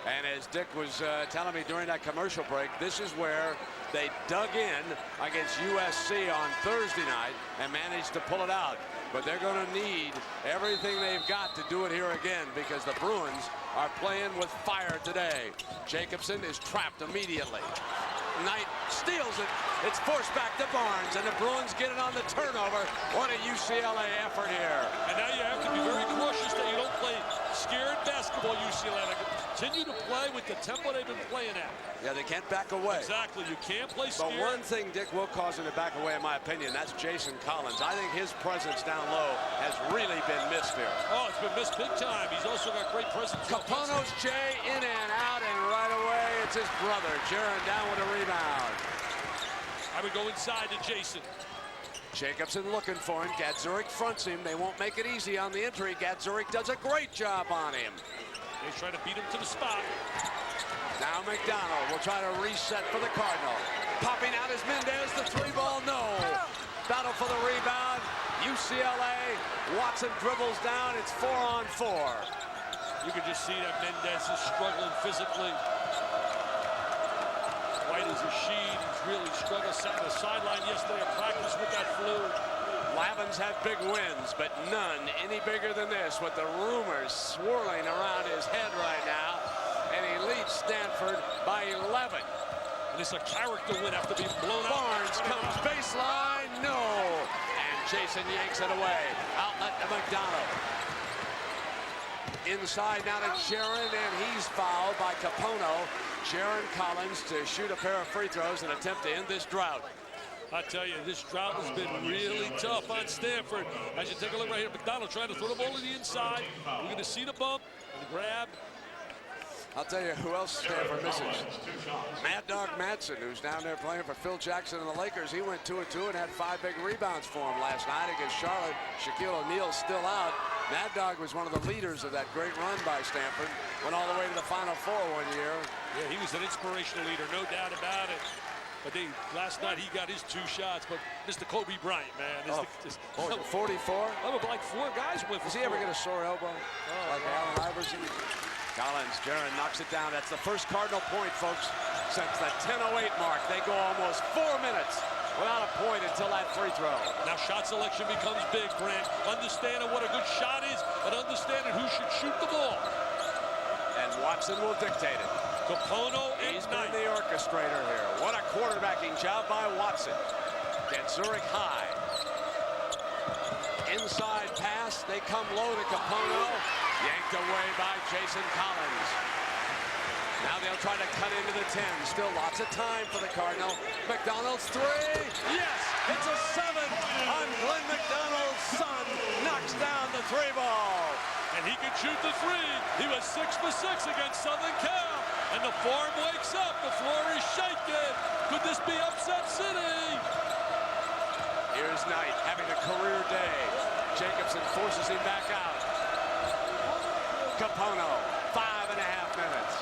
And as Dick was telling me during that commercial break, this is where they dug in against USC on Thursday night and managed to pull it out. But they're going to need everything they've got to do it here again, because the Bruins are playing with fire today. Jacobson is trapped immediately. Knight steals it. It's forced back to Barnes, and the Bruins get it on the turnover. What a UCLA effort here. And now you have to be very cautious that you don't play scared basketball, UCLA. Continue to play with the tempo they've been playing at. Yeah, they can't back away. Exactly. You can't play scared. But one thing Dick will cause him to back away, in my opinion, that's Jason Collins. I think his presence down low has really been missed here. Oh, it's been missed big time. He's also got great presence. Capono's Jay in and out, and right away it's his brother, Jaron, down with a rebound. I would go inside to Jason. Jacobson looking for him. Gadzurik fronts him. They won't make it easy on the entry. Gadzurik does a great job on him. He's trying to beat him to the spot. Now McDonald will try to reset for the Cardinal. Popping out is Mendez. The three ball, no. Battle for the rebound. UCLA. Watson dribbles down. It's 4-on-4. You can just see that Mendez is struggling physically. White as a sheet. He's really struggled. Sat on the sideline yesterday at practice with that flu. Lavin's had big wins, but none any bigger than this, with the rumors swirling around his head right now. And he leads Stanford by 11. And it's a character win after being blown out. Barnes comes baseline, no. And Jason yanks it away. Outlet to McDonald. Inside now to Jaron, and he's fouled by Capono. Jaron Collins to shoot a pair of free throws and attempt to end this drought. I tell you, this drought has been really tough on Stanford. As you take a look right here, McDonald trying to throw the ball to the inside. We're going to see the bump and the grab. I'll tell you who else Stanford misses. Mad Dog Madsen, who's down there playing for Phil Jackson and the Lakers. He went 2-2 and had 5 big rebounds for him last night against Charlotte. Shaquille O'Neal's still out. Mad Dog was one of the leaders of that great run by Stanford. Went all the way to the Final Four one year. Yeah, he was an inspirational leader, no doubt about it. But last night he got his 2 shots. But Mr. Kobe Bryant, man. 44? Like 4 guys went for. Does he ever get a sore elbow? Like Allen Iverson? Collins, Jaron knocks it down. That's the first Cardinal point, folks, since the 10:08 mark. They go almost 4 minutes without a point until that free throw. Now shot selection becomes big, Brent. Understanding what a good shot is and understanding who should shoot the ball. And Watson will dictate it. Capono and He's Knight. been the orchestrator here. What a quarterbacking job by Watson. Gadzurik high. Inside pass. They come low to Capono. Yanked away by Jason Collins. Now they'll try to cut into the 10. Still lots of time for the Cardinal. McDonald's 3. Yes, it's a 7 on Glenn McDonald's son. Knocks down the 3 ball. And he can shoot the 3. He was 6 for 6 against Southern Cal. And the farm wakes up. The floor is shaking. Could this be upset city? Here's Knight having a career day. Jacobson forces him back out. Capono, 5.5 minutes.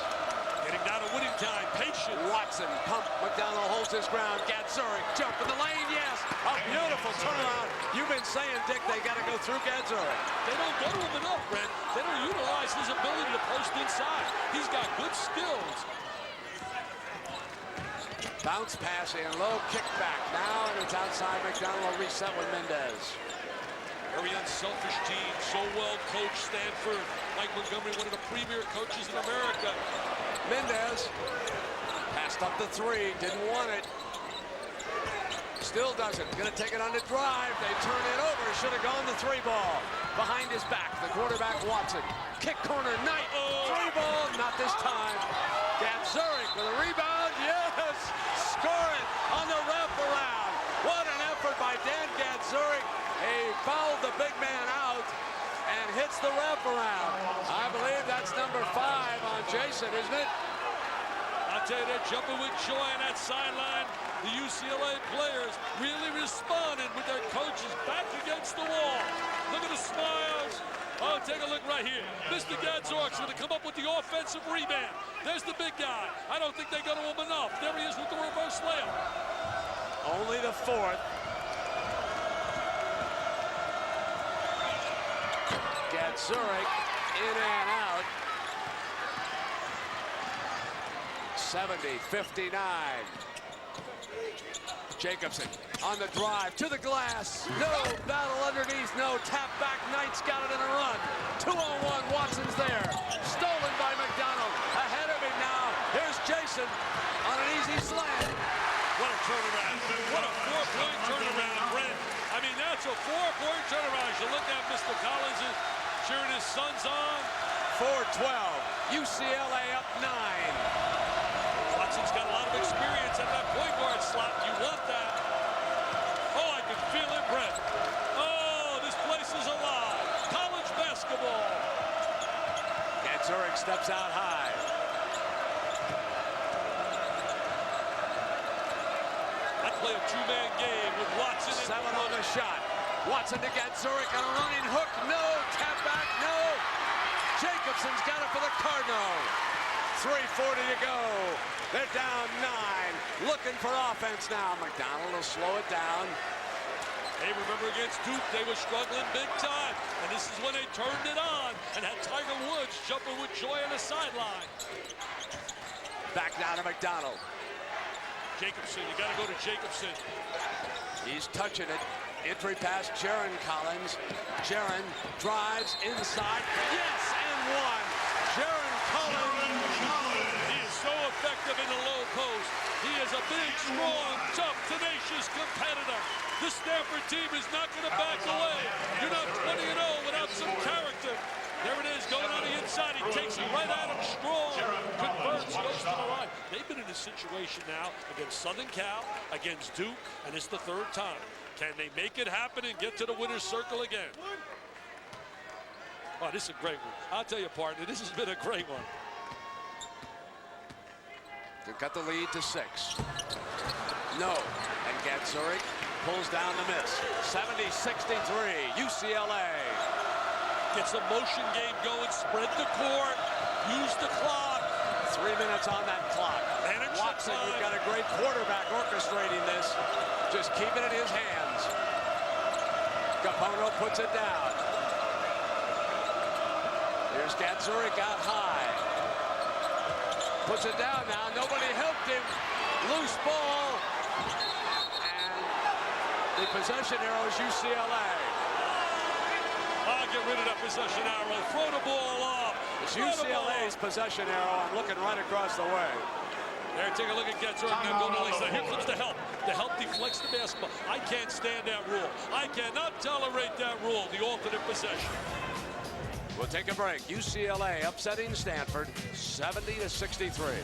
Getting down to winning time. Patient. Watson, pump. McDonald holds his ground. Gadzurik, jump in the lane. Yes, a beautiful turnaround. You've been saying, Dick, they got to go through Gadzurik. They don't go to him enough, Brent. They don't utilize his ability to post inside. He's got good skills. Bounce pass in, low kick back. Now, and it's outside. McDonald will reset with Mendez. Very unselfish team, so well coached. Stanford, Mike Montgomery, one of the premier coaches in America. Mendez passed up the 3, didn't want it. Still doesn't. Gonna take it on the drive. They turn it over. Should have gone the 3 ball. Behind his back, the quarterback Watson. Kick corner, Knight. 3 ball, not this time. Gadzurik with a rebound. Yes, score it on the wraparound. What an effort by Dan Gadzurik. He fouled the big man out and hits the wraparound. I believe that's number 5 on Jason, isn't it? I'll tell you, they're jumping with joy on that sideline. The UCLA players really responded with their coaches back against the wall. Look at the smiles. Oh, take a look right here. Mr. Gadzorik's going to come up with the offensive rebound. There's the big guy. I don't think they go to him enough. There he is with the reverse layup. Only the 4th. Gadzurik in and out. 70-59. Jacobson on the drive to the glass. No battle underneath. No tap back. Knight's got it in a run. 2-on-1. Watson's there. Stolen by McDonald. Ahead of him now. Here's Jason on an easy slam. What a turnaround. What a 4-point turnaround, Brent. I mean, that's a 4-point turnaround. As you look at Mr. Collins is cheering his sons on. 4-12. UCLA up 9. Watson's got a lot of experience at that point guard slot. You want that. Oh, I can feel it, Brent. Oh, this place is alive. College basketball. Zurich steps out high. I'd play a two-man game with Watson. 7 on the shot. Watson to get Zurich on a running hook. No. Tap back. No. Jacobson's got it for the Cardinal. 3:40 to go. They're down 9. Looking for offense now. McDonald will slow it down. Hey, remember against Duke, they were struggling big time. And this is when they turned it on and had Tiger Woods jumping with joy on the sideline. Back down to McDonald. Jacobson, you got to go to Jacobson. He's touching it. Entry pass, Jaron Collins. Jaron drives inside. Yes, and one. Jaron Collins. He is so effective in the low post. He is a big, strong, tough, tenacious competitor. This Stanford team is not going to back away. You're not 20-0 without some character. There it is, going on the inside. He takes it right at him, strong, converts, goes to the right. They've been in this situation now against Southern Cal, against Duke, and it's the 3rd time. Can they make it happen and get to the winner's circle again? Oh, this is a great one. I'll tell you, partner, this has been a great one. They've got the lead to 6. No. And Zurich pulls down the miss. 70-63, UCLA. Gets a motion game going, spread the court, use the clock. 3 minutes on that clock. Manage Watson, you've got a great quarterback orchestrating this. Just keep it in his hands. Capono puts it down. Here's Zurich out high. Puts it down now. Nobody helped him. Loose ball. And the possession arrow is UCLA. I'll get rid of that possession arrow. Throw the ball off. It's UCLA's possession arrow. I'm looking right across the way. There, take a look at Zurich. Now go to the left. Here comes the help. The help deflects the basketball. I can't stand that rule. I cannot tolerate that rule, the alternate possession. We'll take a break. UCLA upsetting Stanford 70-63.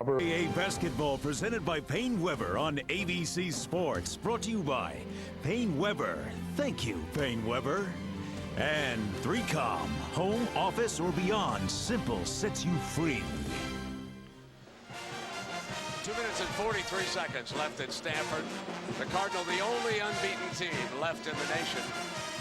NCAA basketball presented by Payne Weber on ABC Sports. Brought to you by Payne Weber. Thank you, Payne Weber. And 3Com, home, office, or beyond, simple sets you free. 2 minutes and 43 seconds left in Stanford. The Cardinal, the only unbeaten team left in the nation.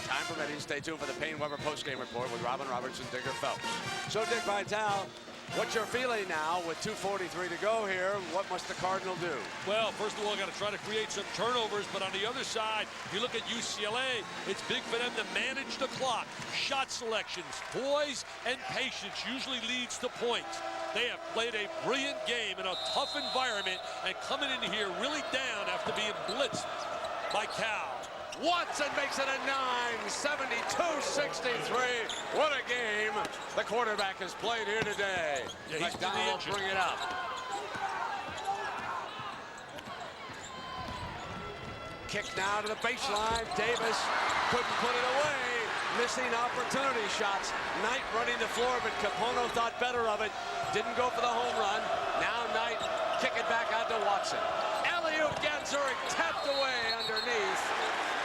Time permitting, stay tuned for the Payne Weber postgame report with Robin Roberts and Digger Phelps. So, Dick Vitale, what's your feeling now with 2:43 to go here? What must the Cardinal do? Well, first of all, got to try to create some turnovers, but on the other side, you look at UCLA, it's big for them to manage the clock. Shot selections, poise, and patience usually leads to points. They have played a brilliant game in a tough environment and coming in here really down after being blitzed by Cal. Watson makes it a 9, 72-63. What a game the quarterback has played here today. Yeah, he's McDonald will bring it up. Kick now to the baseline. Davis couldn't put it away. Missing opportunity shots. Knight running the floor, but Capono thought better of it. Didn't go for the home run. Now Knight kick it back out to Watson. Alley-oop, Zurich tapped away underneath.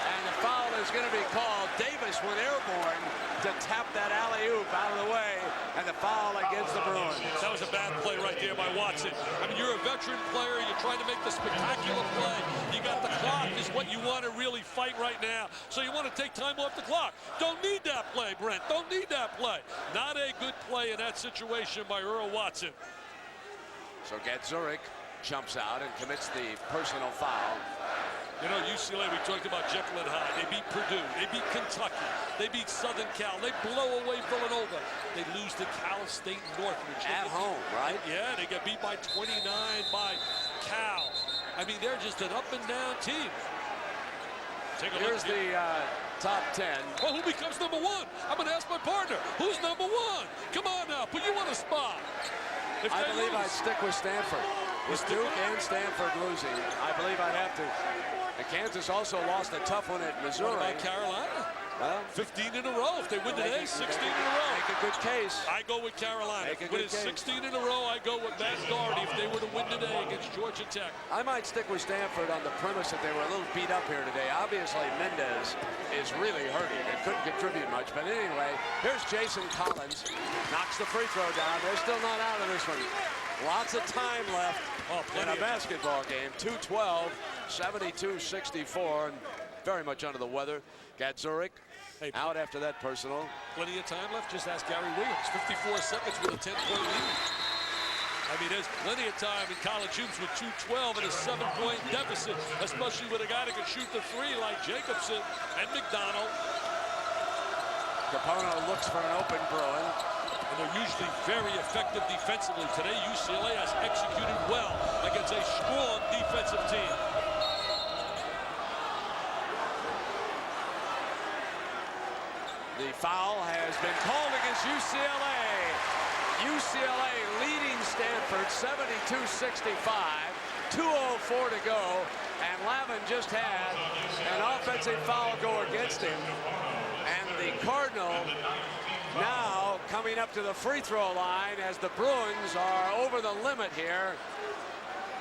And the foul is going to be called. Davis went airborne to tap that alley-oop out of the way, and the foul against the Bruins. That was a bad play right there by Watson. I mean, you're a veteran player. You're trying to make the spectacular play. You got the clock is what you want to really fight right now. So you want to take time off the clock. Don't need that play, Brent. Don't need that play. Not a good play in that situation by Earl Watson. So Zurich jumps out and commits the personal foul. You know, UCLA, we talked about Jekyll and Hyde. They beat Purdue. They beat Kentucky. They beat Southern Cal. They blow away Villanova. They lose to Cal State Northridge. At home, right? Yeah, they get beat by 29 by Cal. I mean, they're just an up-and-down team. Take a look. Here's the top 10. Well, who becomes number one? I'm going to ask my partner. Who's number one? Come on now. Put you on the spot. I believe I'd stick with Stanford. With Duke and Stanford losing, I believe I'd have to. And Kansas also lost a tough one at Missouri. What about Carolina? Well, 15 in a row. If they win today, 16 in a row. Make a good case. I go with Carolina. Make a Win good case. 16 in a row, I go with Matt Doherty if they were to win today against Georgia Tech. I might stick with Stanford on the premise that they were a little beat up here today. Obviously, Mendez is really hurting and couldn't contribute much. But anyway, here's Jason Collins. Knocks the free throw down. They're still not out of this one. Lots of time left in a basketball game. 2:12, 72-64, and very much under the weather. Got Zurich out after that personal. Plenty of time left. Just ask Gary Williams. 54 seconds with a 10-point lead. I mean, there's plenty of time in college hoops with 2:12 and a 7-point deficit, especially with a guy that can shoot the three like Jacobson and McDonald. Capono looks for an open Bruin. And they're usually very effective defensively. Today, UCLA has executed well against a strong defensive team. The foul has been called against UCLA. UCLA leading Stanford 72-65. 2:04 to go. And Lavin just had an offensive foul go against him. And the Cardinal now coming up to the free throw line as the Bruins are over the limit here.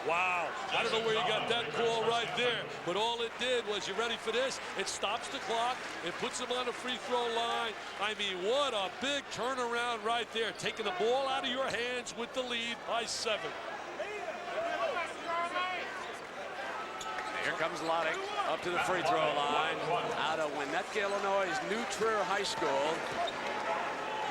Wow, I don't know where you got that call right there, but all it did was, you ready for this? It stops the clock, it puts them on the free throw line. I mean, what a big turnaround right there, taking the ball out of your hands with the lead by 7. Here comes Loddick up to the free throw line out of Winnetka, Illinois' New Trier High School.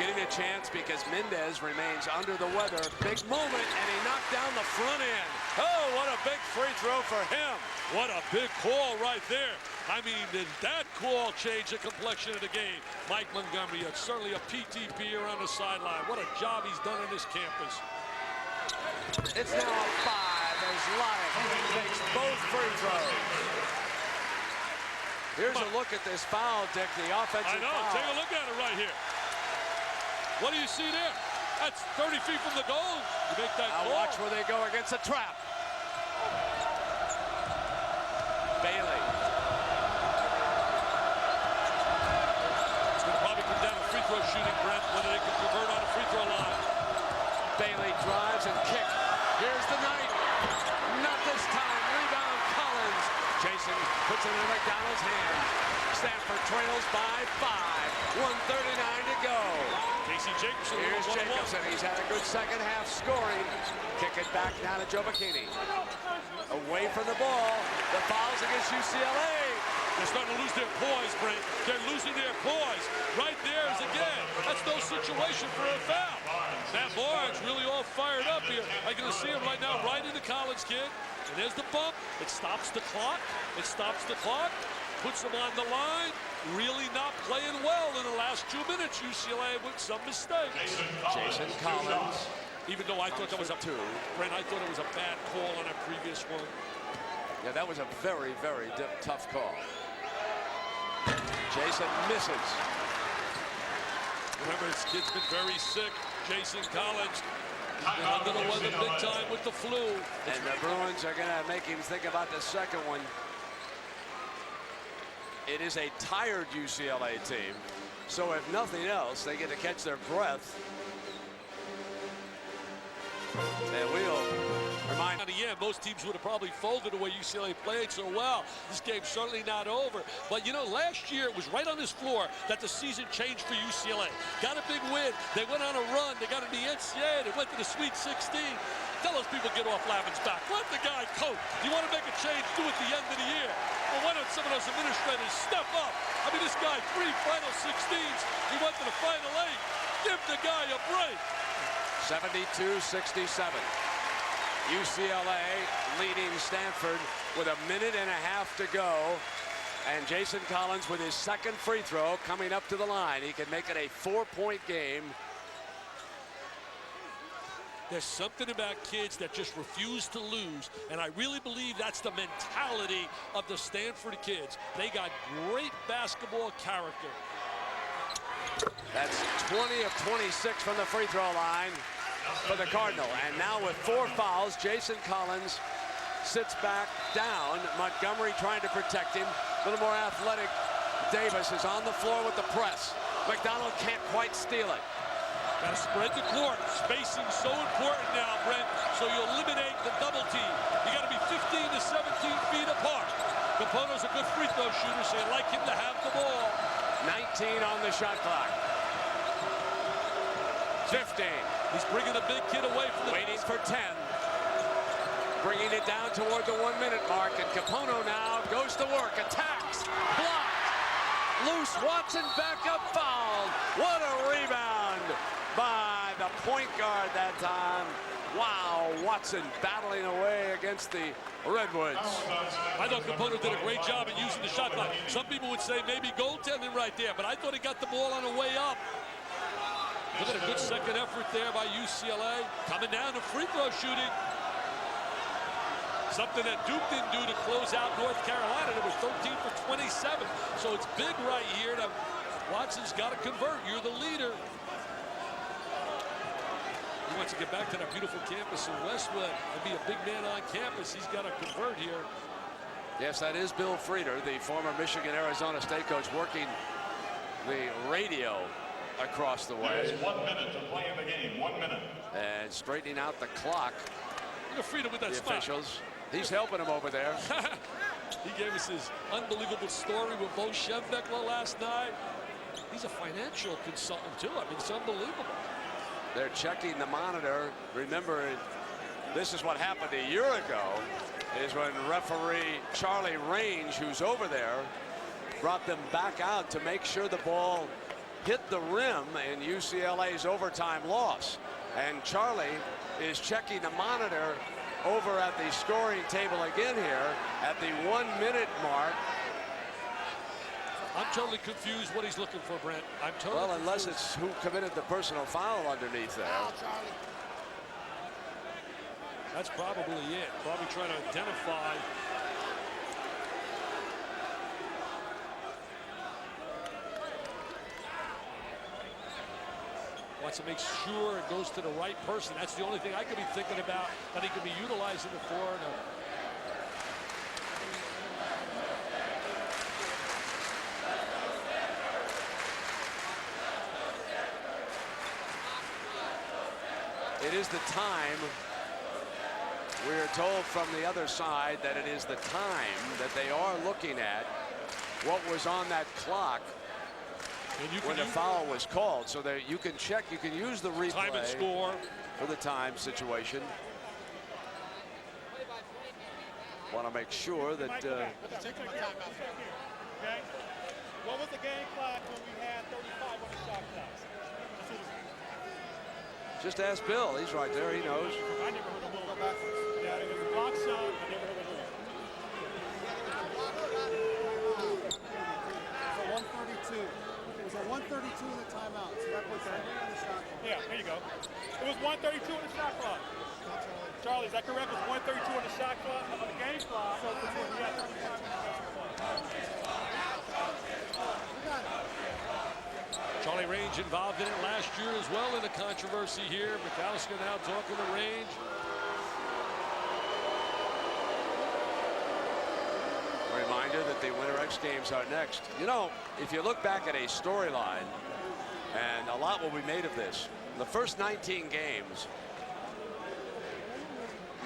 Getting a chance because Mendez remains under the weather. Big moment, and he knocked down the front end. Oh, what a big free throw for him. What a big call right there. I mean, did that call change the complexion of the game? Mike Montgomery, certainly a PTP around the sideline. What a job he's done on this campus. It's now a 5 as Loddick takes both free throws. Here's a look at this foul, Dick, the offensive foul. Take a look at it right here. What do you see there? That's 30 feet from the goal. You make that now call. Watch where they go against the trap. Bailey. It's going to probably come down to free throw shooting, Brent, whether they can convert on a free throw line. Bailey drives and kicks. Here's the night. Not this time. Rebound Collins. Jason puts it in McDonald's hands. Stanford trails by 5. 1:39 to go. Casey Jacobson. Here's Jacobson. He's had a good second half scoring. Kick it back down to Joe Bikini. Away from the ball. The fouls against UCLA. They're starting to lose their poise, Brent. They're losing their poise. Right there is again. That's no situation for a foul. That Barnes really all fired up here. I can see him right now, right in the Collins kid. And there's the bump. It stops the clock. It stops the clock. Puts them on the line. Really not playing well in the last 2 minutes. UCLA with some mistakes. Jason Collins. Even though I thought that was a 2. Brent, I thought it was a bad call on that previous one. Yeah, that was a very, very tough call. Jason misses. Remember, this kid's been very sick. Jason Collins. He's been under the weather big time with the flu. And the Bruins are going to make him think about the second one. It is a tired UCLA team, so if nothing else, they get to catch their breath. And we'll remind. Yeah, most teams would have probably folded the way UCLA played so well. This game's certainly not over. But, you know, last year it was right on this floor that the season changed for UCLA. Got a big win. They went on a run. They got in the NCAA. They went to the Sweet 16. Tell those people get off Lavin's back. Let the guy coach. You want to make a change, do it at the end of the year. Well, why don't some of those administrators step up? I mean, this guy, 3 Final 16s. He went to the Final 8. Give the guy a break. 72-67. UCLA leading Stanford with 1.5 minutes to go. And Jason Collins with his second free throw coming up to the line. He can make it a 4-point game. There's something about kids that just refuse to lose, and I really believe that's the mentality of the Stanford kids. They got great basketball character. That's 20 of 26 from the free throw line for the Cardinal. And now with 4 fouls, Jason Collins sits back down. Montgomery trying to protect him. A little more athletic. Davis is on the floor with the press. McDonald can't quite steal it. Got to spread the court. Spacing so important now, Brent, so you eliminate the double team. You got to be 15 to 17 feet apart. Capone's a good free throw shooter, so you like him to have the ball. 19 on the shot clock. 15. He's bringing the big kid away from the... Waiting for 10. Bringing it down toward the 1 minute mark, and Capono now goes to work, attacks, blocked, loose, Watson back up, fouled. What a rebound by the point guard that time. Wow, Watson battling away against the Redwoods. I thought Capono did a great job in using the shot clock. Some people would say maybe goaltending right there, but I thought he got the ball on the way up. Look at a good second effort there by UCLA. Coming down to free throw shooting. Something that Duke didn't do to close out North Carolina. It was 13 for 27. So it's big right here. Now, Watson's got to convert. You're the leader. He wants to get back to that beautiful campus in Westwood and be a big man on campus. He's got to convert here. Yes, that is Bill Frieder, the former Michigan-Arizona State coach, working the radio across the way. There's 1 minute to play in the game. 1 minute. And straightening out the clock. Look at Frieder with that the spot. Officials. He's helping him over there. He gave us his unbelievable story with Bo Schembechler last night. He's a financial consultant, too. I mean, it's unbelievable. They're checking the monitor. Remember, this is what happened a year ago, is when referee Charlie Range, who's over there, brought them back out to make sure the ball hit the rim in UCLA's overtime loss. And Charlie is checking the monitor over at the scoring table again here at the 1 minute mark. I'm totally confused what he's looking for, Brent. I'm totally Well, unless confused. it's who committed the personal foul underneath there. That's probably it. Probably trying to identify. Wants to make sure it goes to the right person. That's the only thing I could be thinking about that he could be utilizing it for. It is the time. We are told from the other side that it is the time that they are looking at what was on that clock when the foul was called, so that you can check, you can use the replay Time and score for the time situation. Want to make sure that Take a timeout. Okay? What was the game clock when we had 35 on the shot clock? just ask Bill. He's right there. He knows. I never heard of go backwards. Yeah, it was a block shot. I never heard of it. It was a 132. It was a 132 in the timeout. So that puts everything on the shot clock. Yeah, there you go. It was 132 on the shot clock. Charlie, is that correct? It was 132 on the shot clock, on the game clock. So we had 35 on the clock. Charlie Range involved in it last year as well in the controversy here. McAllister now talking to Range. A reminder that the Winter X Games are next. You know, if you look back at a storyline, and a lot will be made of this, the first 19 games,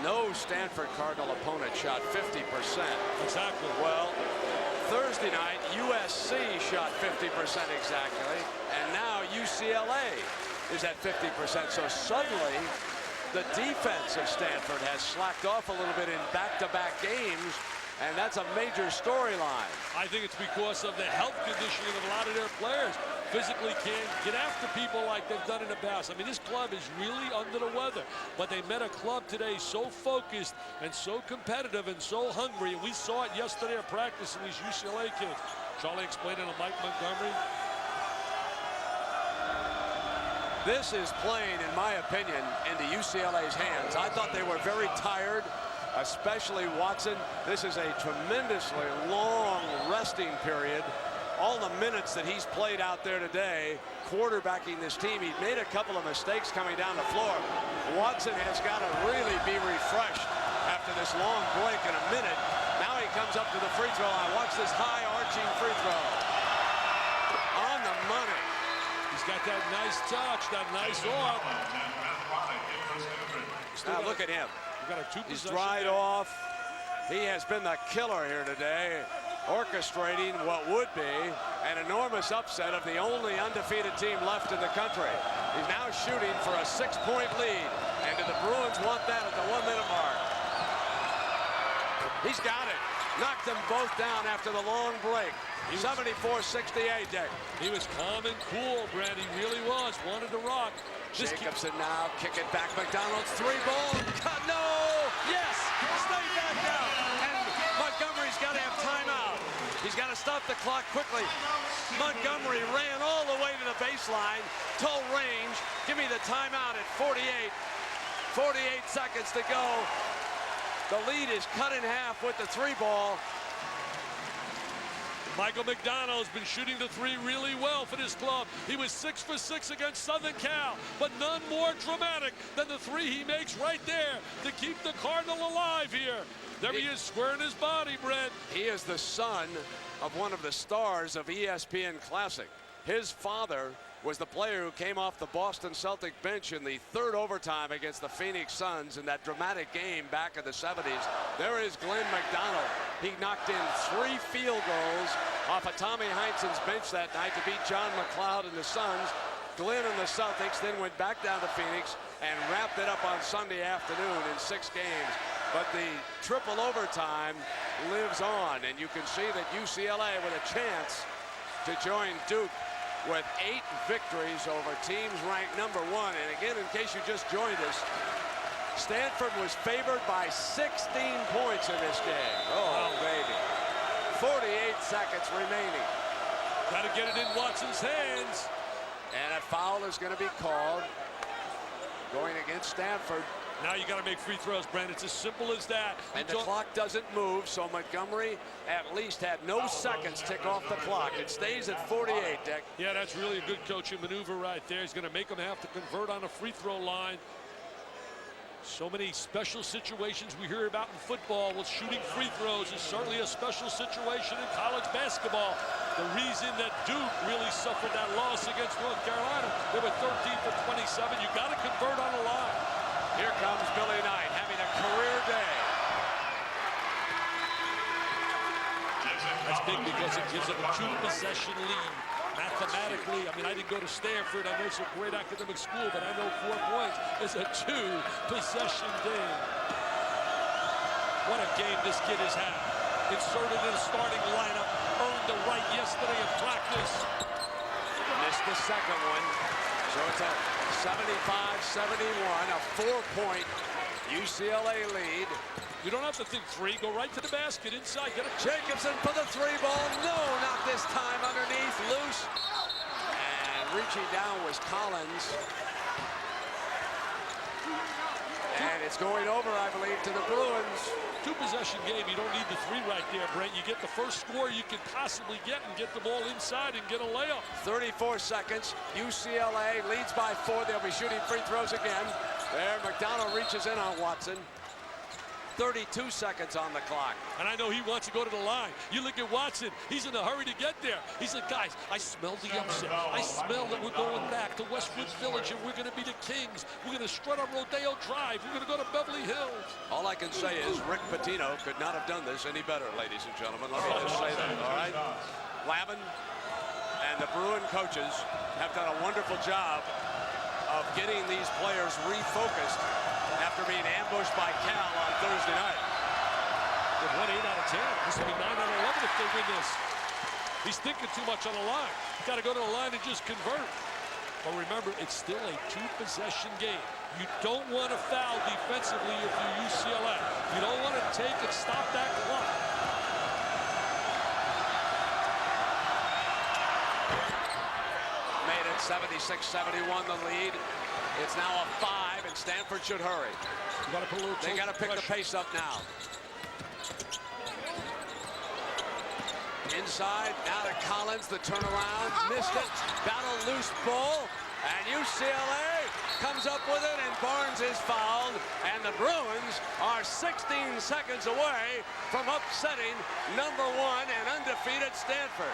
no Stanford Cardinal opponent shot 50%. Exactly. Well, Thursday night, USC shot 50% exactly, and now UCLA is at 50%. So suddenly, the defense of Stanford has slacked off a little bit in back-to-back games and that's a major storyline. I think it's because of the health conditioning of a lot of their players. Physically can't get after people like they've done in the past. I mean, this club is really under the weather, but they met a club today so focused and so competitive and so hungry, and we saw it yesterday at practice in these UCLA kids. Charlie explained it to Mike Montgomery. This is playing, in my opinion, into UCLA's hands. I thought they were very tired, especially Watson. This is a tremendously long resting period. All the minutes that he's played out there today, quarterbacking this team, he made a couple of mistakes coming down the floor. Watson has got to really be refreshed after this long break in a minute. Now he comes up to the free throw line. Watch this high arching free throw. On the money. He's got that nice touch, that nice arm. Now look at him. He's dried off. He has been the killer here today, orchestrating what would be an enormous upset of the only undefeated team left in the country. He's now shooting for a 6-point lead, and do the Bruins want that at the 1-minute mark? He's got it. Knocked them both down after the long break. 74-68, Dick. He was calm and cool, Brad. He really was. Wanted to rock. Jacobson now, kick it back. McDonald's 3-ball. No! Yes! Stay back down. And Montgomery's got to have timeout. He's got to stop the clock quickly. Montgomery ran all the way to the baseline. Total range. Give me the timeout at 48. 48 seconds to go. The lead is cut in half with the 3-ball. Michael McDonald's been shooting the 3 really well for this club. He was 6 for 6 against Southern Cal, but none more dramatic than the 3 he makes right there to keep the Cardinal alive here. There he is, squaring his body, Brett. He is the son of one of the stars of ESPN Classic. His father was the player who came off the Boston Celtic bench in the 3rd overtime against the Phoenix Suns in that dramatic game back in the 70s. There is Glenn McDonald. He knocked in 3 field goals off of Tommy Heinsohn's bench that night to beat John McLeod and the Suns. Glenn and the Celtics then went back down to Phoenix and wrapped it up on Sunday afternoon in 6 games. But the triple overtime lives on, and you can see that UCLA with a chance to join Duke with 8 victories over teams ranked #1. And again, in case you just joined us, Stanford was favored by 16 points in this game. Oh, baby. 48 seconds remaining. Got to get it in Watson's hands. And a foul is going to be called going against Stanford. Now you got to make free throws, Brent. It's as simple as that. And the clock doesn't move, so Montgomery at least had no seconds tick off the clock. It stays at 48, Dick. Yeah, that's really a good coaching maneuver right there. He's going to make them have to convert on a free throw line. So many special situations we hear about in football. Well, shooting free throws is certainly a special situation in college basketball. The reason that Duke really suffered that loss against North Carolina, they were 13 for 27. You got to convert on the line. Here comes Billy Knight having a career day. That's big because it gives them a 2-possession lead. Mathematically, I mean, I didn't go to Stanford. I know it's a great academic school, but I know 4 points is a 2-possession game. What a game this kid has had. Inserted in the starting lineup, earned the right yesterday in practice. Missed the second one. So it's a 75-71, a 4-point UCLA lead. You don't have to think 3. Go right to the basket inside. Get it. Jacobson for the 3-ball. No, not this time. Underneath, loose. And reaching down was Collins. And it's going over, I believe, to the Bruins. 2-possession game. You don't need the 3 right there, Brent. You get the first score you can possibly get and get the ball inside and get a layup. 34 seconds. UCLA leads by 4. They'll be shooting free throws again. There, McDonald reaches in on Watson. 32 seconds on the clock. And I know he wants to go to the line. You look at Watson. He's in a hurry to get there. He said, guys, I smell the upset. I smell that we're going back to Westwood Village and we're going to be the Kings. We're going to strut on Rodeo Drive. We're going to go to Beverly Hills. All I can say is Rick Pitino could not have done this any better, ladies and gentlemen. Let me just say that, all right? Lavin and the Bruin coaches have done a wonderful job of getting these players refocused after being ambushed by Cal on Thursday night. They've won 8 out of 10. This will be 9 out of 11 if they win this. He's thinking too much on the line. Got to go to the line and just convert. But remember, it's still a 2-possession game. You don't want to foul defensively if you're UCLA. You don't want to take and stop that clock. Made it 76-71 the lead. It's now a 5, and Stanford should hurry. They got to pick the pace up now. Inside, now to Collins, the turnaround, missed it, got a loose ball, and UCLA comes up with it, and Barnes is fouled, and the Bruins are 16 seconds away from upsetting #1 and undefeated Stanford.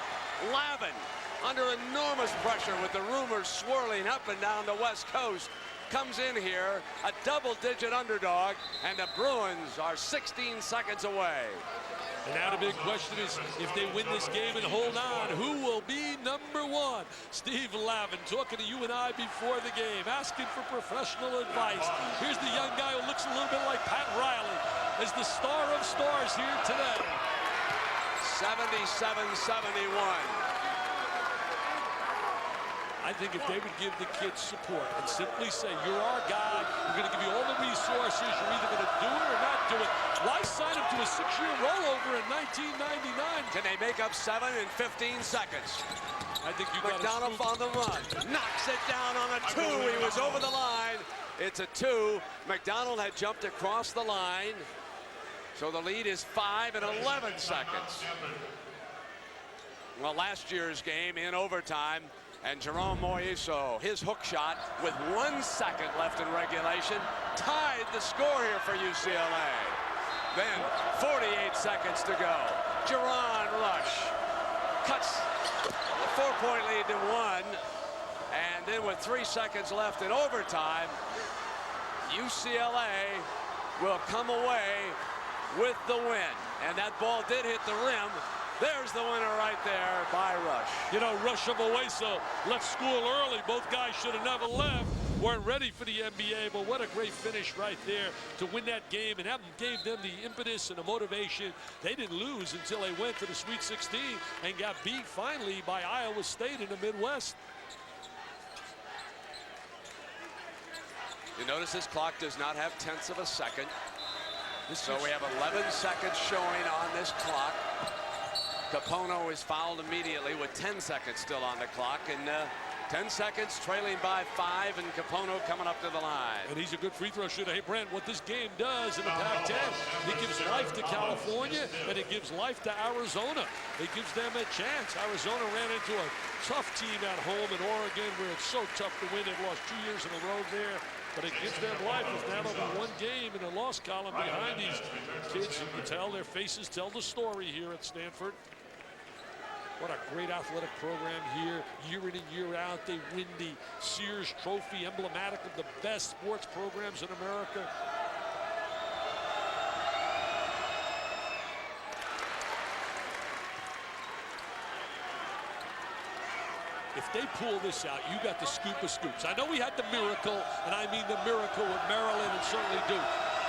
Lavin, under enormous pressure with the rumors swirling up and down the West Coast, comes in here, a double-digit underdog, and the Bruins are 16 seconds away. And now the big question is, if they win this game and hold on, who will be #1? Steve Lavin talking to you and I before the game, asking for professional advice. Here's the young guy who looks a little bit like Pat Riley as the star of stars here today. 77-71. I think if they would give the kids support and simply say, you're our guy, we're going to give you all the resources, you're either going to do it or not do it. Why sign him to a 6-year rollover in 1999? Can they make up 7 in 15 seconds? I think you got McDonald on the run, knocks it down on a 2. He was over the line. It's a 2. McDonald had jumped across the line. So the lead is 5 in 11 seconds. Well, last year's game in overtime, and Jerome Moiso, his hook shot with 1 second left in regulation, tied the score here for UCLA. Then 48 seconds to go. Jerron Rush cuts the 4-point lead to 1. And then with 3 seconds left in overtime, UCLA will come away with the win. And that ball did hit the rim. There's the winner right there by Rush. You know, Rush and Moiso left school early. Both guys should have never left. Weren't ready for the NBA, but what a great finish right there to win that game, and that gave them the impetus and the motivation. They didn't lose until they went to the Sweet 16 and got beat finally by Iowa State in the Midwest. You notice this clock does not have tenths of a second. So we have 11 seconds showing on this clock. Capono is fouled immediately with 10 seconds still on the clock, and 10 seconds trailing by 5, and Capono coming up to the line. And he's a good free throw shooter. Hey, Brent, what this game does in the Pac-10, it gives life to California, and it gives life to Arizona. It gives them a chance. Arizona ran into a tough team at home in Oregon, where it's so tough to win. They've lost 2 years in a row there. But it gives them life. It's now only 1 game in the loss column behind these kids. You can tell their faces tell the story here at Stanford. What a great athletic program here, year in and year out. They win the Sears Trophy, emblematic of the best sports programs in America. If they pull this out, you got the scoop of scoops. I know we had the miracle, and I mean the miracle with Maryland and certainly Duke.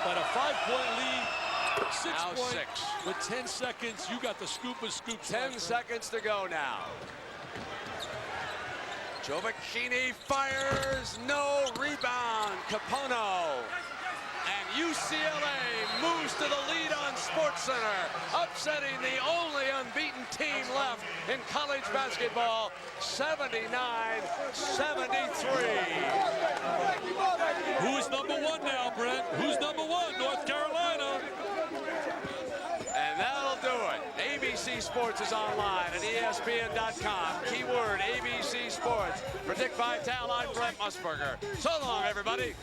But a 5-point lead, 6 points with 10 seconds. You got the scoop of scoops. 10 seconds to go now. Gioacchini fires, no rebound. Capono. And UCLA moves to the lead on SportsCenter, upsetting the only unbeaten team left in college basketball, 79-73. Who's #1 now, Brent? Who's #1? North Carolina. And that'll do it. ABC Sports is online at ESPN.com. Keyword ABC Sports. For Dick Vitale, I'm Brent Musburger. So long, everybody.